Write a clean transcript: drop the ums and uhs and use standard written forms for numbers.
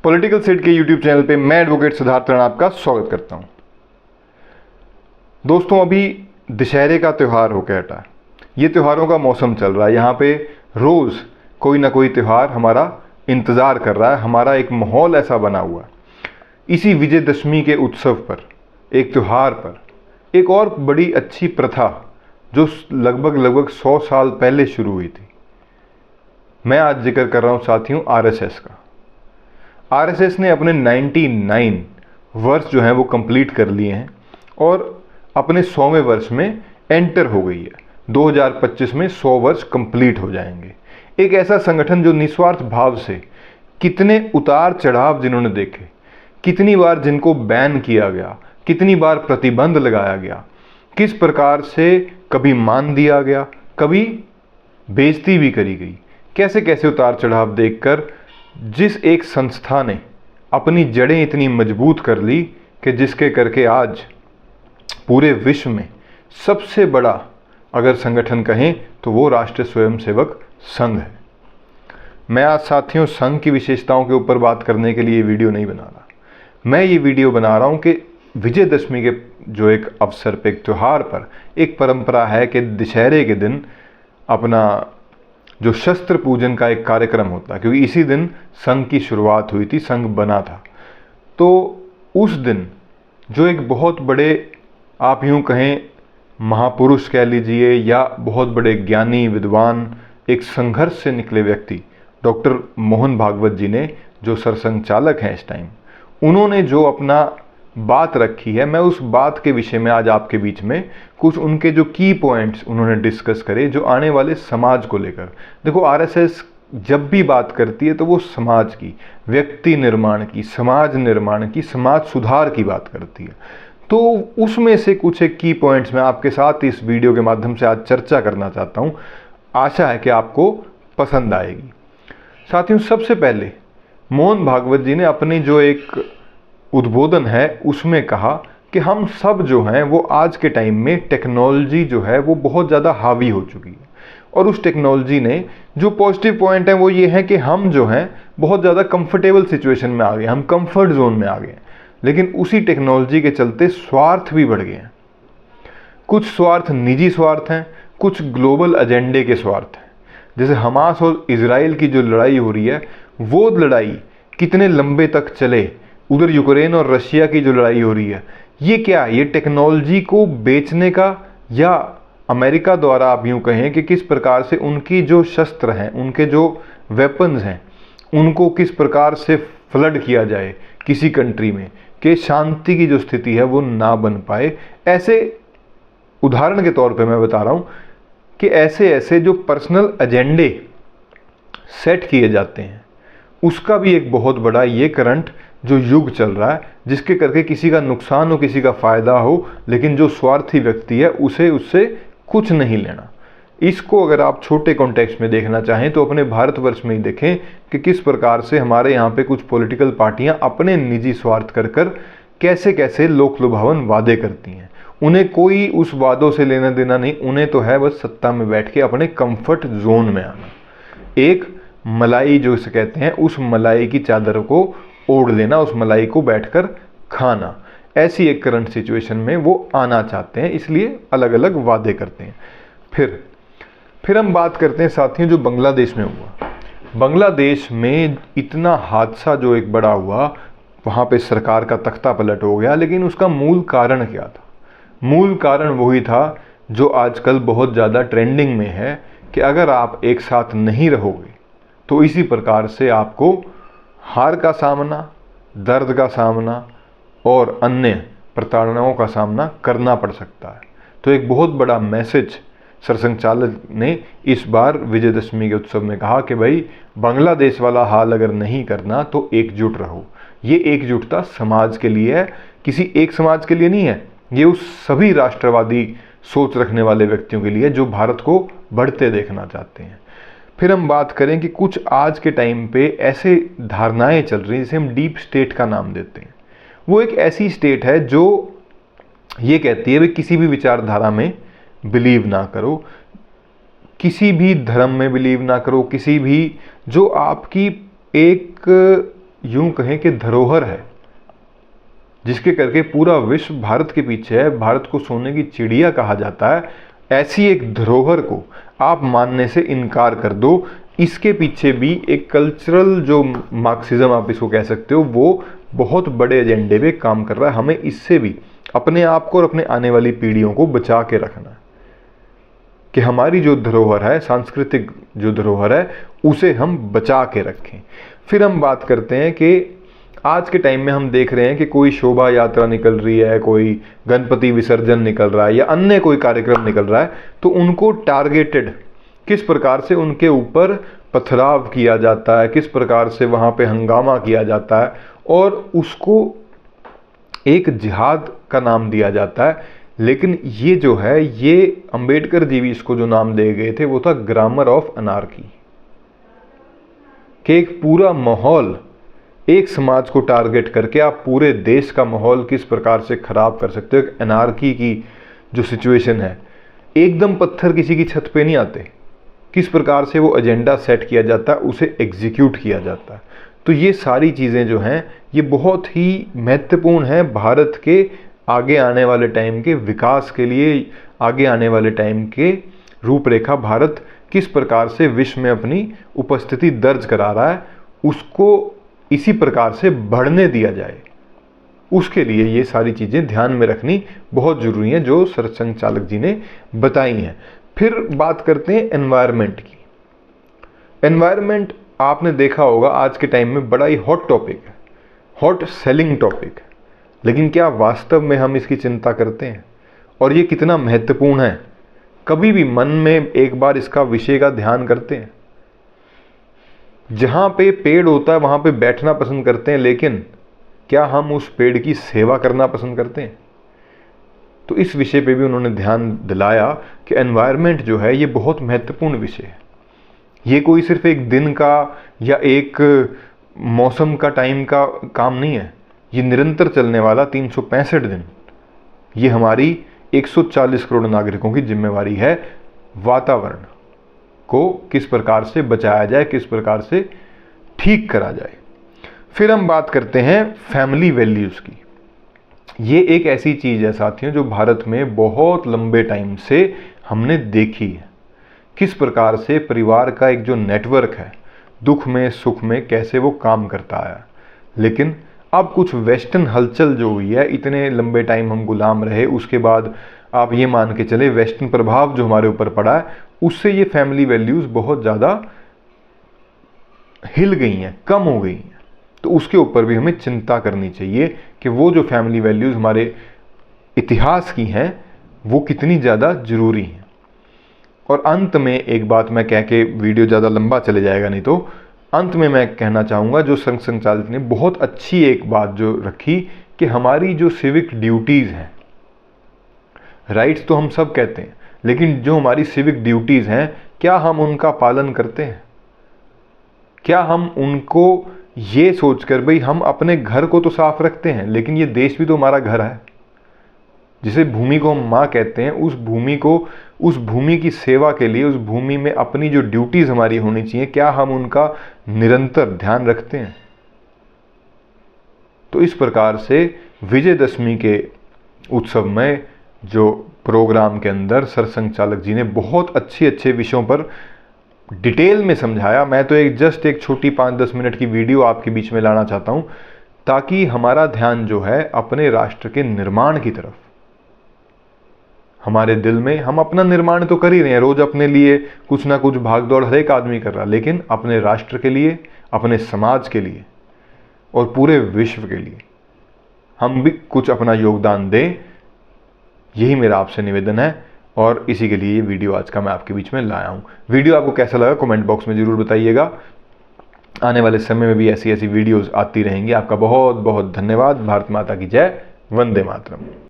Political set के YouTube channel पे मैं एडवोकेट सिद्धार्थ राणा आपका स्वागत करता हूं। दोस्तों, अभी दशहरे का त्यौहार होकर हटा है। ये त्योहारों का मौसम चल रहा है। यहाँ पे रोज़ कोई ना कोई त्यौहार हमारा इंतज़ार कर रहा है। हमारा एक माहौल ऐसा बना हुआ है। इसी विजयदशमी के उत्सव पर, एक त्यौहार पर, एक और बड़ी अच्छी प्रथा जो लगभग 100 साल पहले शुरू हुई थी, मैं आज जिक्र कर रहा हूँ साथियों आरएसएस का। आरएसएस ने अपने 99 वर्ष जो हैं वो कंप्लीट कर लिए हैं और अपने 100वें वर्ष में एंटर हो गई है। 2025 में 100 वर्ष कंप्लीट हो जाएंगे। एक ऐसा संगठन जो निस्वार्थ भाव से कितने उतार चढ़ाव जिन्होंने देखे, कितनी बार जिनको बैन किया गया, कितनी बार प्रतिबंध लगाया गया, किस प्रकार से कभी मान दिया गया, कभी बेइज्जती भी करी गई, कैसे कैसे उतार चढ़ाव देखकर जिस एक संस्था ने अपनी जड़ें इतनी मजबूत कर ली कि जिसके करके आज पूरे विश्व में सबसे बड़ा अगर संगठन कहें तो वो राष्ट्रीय स्वयंसेवक संघ है। मैं आज साथियों संघ की विशेषताओं के ऊपर बात करने के लिए ये वीडियो नहीं बना रहा। मैं ये वीडियो बना रहा हूँ कि विजयदशमी के जो एक अवसर पर, एक त्यौहार पर, एक परंपरा है कि दशहरे के दिन अपना जो शस्त्र पूजन का एक कार्यक्रम होता है, क्योंकि इसी दिन संघ की शुरुआत हुई थी, संघ बना था। तो उस दिन जो एक बहुत बड़े, आप यूँ कहें महापुरुष कह लीजिए, या बहुत बड़े ज्ञानी विद्वान, एक संघर्ष से निकले व्यक्ति डॉक्टर मोहन भागवत जी ने, जो सरसंघ चालक हैं इस टाइम, उन्होंने जो अपना बात रखी है, मैं उस बात के विषय में आज आपके बीच में कुछ उनके जो की पॉइंट्स उन्होंने डिस्कस करे, जो आने वाले समाज को लेकर। देखो, आरएसएस जब भी बात करती है तो वो समाज की, व्यक्ति निर्माण की, समाज निर्माण की, समाज सुधार की बात करती है। तो उसमें से कुछ एक की पॉइंट्स मैं आपके साथ इस वीडियो के माध्यम से आज चर्चा करना चाहता हूँ। आशा है कि आपको पसंद आएगी। साथियों, सबसे पहले मोहन भागवत जी ने अपनी जो एक उद्बोधन है उसमें कहा कि हम सब जो हैं वो आज के टाइम में टेक्नोलॉजी जो है वो बहुत ज़्यादा हावी हो चुकी है, और उस टेक्नोलॉजी ने जो पॉजिटिव पॉइंट है वो ये है कि हम जो हैं बहुत ज़्यादा कंफर्टेबल सिचुएशन में आ गए, हम कंफर्ट जोन में आ गए। लेकिन उसी टेक्नोलॉजी के चलते स्वार्थ भी बढ़ गए हैं। कुछ स्वार्थ निजी स्वार्थ हैं, कुछ ग्लोबल एजेंडे के स्वार्थ हैं। जैसे हमास और इजराइल की जो लड़ाई हो रही है, वो लड़ाई कितने लंबे तक चले, उधर यूक्रेन और रशिया की जो लड़ाई हो रही है, ये क्या है? ये टेक्नोलॉजी को बेचने का, या अमेरिका द्वारा आप यूँ कहें कि किस प्रकार से उनकी जो शस्त्र हैं, उनके जो वेपन्स हैं, उनको किस प्रकार से फ्लड किया जाए किसी कंट्री में कि शांति की जो स्थिति है वो ना बन पाए। ऐसे उदाहरण के तौर पे मैं बता रहा हूँ कि ऐसे ऐसे जो पर्सनल एजेंडे सेट किए जाते हैं, उसका भी एक बहुत बड़ा ये करंट जो युग चल रहा है, जिसके करके किसी का नुकसान हो, किसी का फ़ायदा हो, लेकिन जो स्वार्थी व्यक्ति है उसे उससे कुछ नहीं लेना। इसको अगर आप छोटे कॉन्टेक्स्ट में देखना चाहें तो अपने भारतवर्ष में ही देखें कि किस प्रकार से हमारे यहाँ पे कुछ पॉलिटिकल पार्टियाँ अपने निजी स्वार्थ कर कर कैसे कैसे लोक लुभावन वादे करती हैं। उन्हें कोई उस वादों से लेना देना नहीं, उन्हें तो है बस सत्ता में बैठ के अपने कंफर्ट जोन में आना, एक मलाई जो इसे कहते हैं उस मलाई की चादर को ओढ़ लेना, उस मलाई को बैठकर खाना। ऐसी एक करंट सिचुएशन में वो आना चाहते हैं, इसलिए अलग अलग वादे करते हैं। फिर हम बात करते हैं साथियों जो बांग्लादेश में हुआ। बांग्लादेश में इतना हादसा जो एक बड़ा हुआ, वहाँ पे सरकार का तख्ता पलट हो गया, लेकिन उसका मूल कारण क्या था? मूल कारण वही था जो आजकल बहुत ज़्यादा ट्रेंडिंग में है कि अगर आप एक साथ नहीं रहोगे तो इसी प्रकार से आपको हार का सामना, दर्द का सामना और अन्य प्रताड़नाओं का सामना करना पड़ सकता है। तो एक बहुत बड़ा मैसेज सरसंघ चालक ने इस बार विजयदशमी के उत्सव में कहा कि भाई, बांग्लादेश वाला हाल अगर नहीं करना तो एकजुट रहो। ये एकजुटता समाज के लिए है, किसी एक समाज के लिए नहीं है। ये उस सभी राष्ट्रवादी सोच रखने वाले व्यक्तियों के लिए जो भारत को बढ़ते देखना चाहते हैं। फिर हम बात करें कि कुछ आज के टाइम पे ऐसे धारणाएं चल रही हैं जिसे हम डीप स्टेट का नाम देते हैं। वो एक ऐसी स्टेट है जो ये कहती है कि किसी भी विचारधारा में बिलीव ना करो, किसी भी धर्म में बिलीव ना करो, किसी भी जो आपकी एक यूं कहें कि धरोहर है, जिसके करके पूरा विश्व भारत के पीछे है, भारत को सोने की चिड़िया कहा जाता है, ऐसी एक धरोहर को आप मानने से इनकार कर दो। इसके पीछे भी एक कल्चरल जो मार्क्सिज्म आप इसको कह सकते हो, वो बहुत बड़े एजेंडे पे काम कर रहा है। हमें इससे भी अपने आप को और अपने आने वाली पीढ़ियों को बचा के रखना है कि हमारी जो धरोहर है, सांस्कृतिक जो धरोहर है, उसे हम बचा के रखें। फिर हम बात करते हैं कि आज के टाइम में हम देख रहे हैं कि कोई शोभा यात्रा निकल रही है, कोई गणपति विसर्जन निकल रहा है या अन्य कोई कार्यक्रम निकल रहा है, तो उनको टारगेटेड किस प्रकार से उनके ऊपर पथराव किया जाता है, किस प्रकार से वहाँ पे हंगामा किया जाता है और उसको एक जिहाद का नाम दिया जाता है। लेकिन ये जो है, ये अंबेडकर जी भी इसको जो नाम दे गए थे वो था ग्रामर ऑफ अनार्की, कि एक पूरा माहौल, एक समाज को टारगेट करके आप पूरे देश का माहौल किस प्रकार से खराब कर सकते हो। एक अनार्की की जो सिचुएशन है, एकदम पत्थर किसी की छत पे नहीं आते, किस प्रकार से वो एजेंडा सेट किया जाता है, उसे एग्जीक्यूट किया जाता है। तो ये सारी चीज़ें जो हैं, ये बहुत ही महत्वपूर्ण है भारत के आगे आने वाले टाइम के विकास के लिए, आगे आने वाले टाइम के रूपरेखा, भारत किस प्रकार से विश्व में अपनी उपस्थिति दर्ज करा रहा है, उसको इसी प्रकार से बढ़ने दिया जाए, उसके लिए ये सारी चीज़ें ध्यान में रखनी बहुत ज़रूरी है, जो सरसंघचालक जी ने बताई हैं। फिर बात करते हैं एनवायरनमेंट की। एनवायरनमेंट आपने देखा होगा आज के टाइम में बड़ा ही हॉट टॉपिक है, हॉट सेलिंग टॉपिक है, लेकिन क्या वास्तव में हम इसकी चिंता करते हैं और ये कितना महत्वपूर्ण है? कभी भी मन में एक बार इसका विषय का ध्यान करते हैं? जहाँ पे पेड़ होता है वहाँ पे बैठना पसंद करते हैं, लेकिन क्या हम उस पेड़ की सेवा करना पसंद करते हैं? तो इस विषय पे भी उन्होंने ध्यान दिलाया कि एनवायरनमेंट जो है ये बहुत महत्वपूर्ण विषय है। ये कोई सिर्फ एक दिन का या एक मौसम का टाइम का काम नहीं है, ये निरंतर चलने वाला 365 दिन, ये हमारी 140 करोड़ नागरिकों की जिम्मेवारी है। वातावरण को किस प्रकार से बचाया जाए, किस प्रकार से ठीक करा जाए। फिर हम बात करते हैं फैमिली वैल्यूज़ की। ये एक ऐसी चीज़ है साथियों जो भारत में बहुत लंबे टाइम से हमने देखी है, किस प्रकार से परिवार का एक जो नेटवर्क है, दुख में सुख में कैसे वो काम करता आया। लेकिन अब कुछ वेस्टर्न हलचल जो हुई है, इतने लंबे टाइम हम गुलाम रहे, उसके बाद आप ये मान के चले वेस्टर्न प्रभाव जो हमारे ऊपर पड़ा है, उससे ये फैमिली वैल्यूज़ बहुत ज़्यादा हिल गई हैं, कम हो गई हैं। तो उसके ऊपर भी हमें चिंता करनी चाहिए कि वो जो फैमिली वैल्यूज़ हमारे इतिहास की हैं वो कितनी ज़्यादा ज़रूरी हैं। और अंत में एक बात मैं कह के, वीडियो ज़्यादा लंबा चले जाएगा नहीं, तो अंत में मैं कहना चाहूँगा, जो संघ संचालक ने बहुत अच्छी एक बात जो रखी कि हमारी जो सिविक ड्यूटीज़ हैं, राइट्स तो हम सब कहते हैं, लेकिन जो हमारी सिविक ड्यूटीज़ हैं, क्या हम उनका पालन करते हैं? क्या हम उनको ये सोचकर, भाई हम अपने घर को तो साफ रखते हैं, लेकिन ये देश भी तो हमारा घर है, जिसे भूमि को हम माँ कहते हैं, उस भूमि को, उस भूमि की सेवा के लिए, उस भूमि में अपनी जो ड्यूटीज़ हमारी होनी चाहिए, क्या हम उनका निरंतर ध्यान रखते हैं? तो इस प्रकार से विजयदशमी के उत्सव में जो प्रोग्राम के अंदर सरसंघचालक जी ने बहुत अच्छे विषयों पर डिटेल में समझाया। मैं तो एक छोटी 5-10 मिनट की वीडियो आपके बीच में लाना चाहता हूँ, ताकि हमारा ध्यान जो है अपने राष्ट्र के निर्माण की तरफ, हमारे दिल में, हम अपना निर्माण तो कर ही रहे हैं, रोज अपने लिए कुछ ना कुछ भाग दौड़ हर एक आदमी कर रहा है, लेकिन अपने राष्ट्र के लिए, अपने समाज के लिए और पूरे विश्व के लिए हम भी कुछ अपना योगदान दें, यही मेरा आपसे निवेदन है। और इसी के लिए ये वीडियो आज का मैं आपके बीच में लाया हूँ। वीडियो आपको कैसा लगा कमेंट बॉक्स में ज़रूर बताइएगा। आने वाले समय में भी ऐसी वीडियोज़ आती रहेंगी। आपका बहुत बहुत धन्यवाद। भारत माता की जय। वंदे मातरम।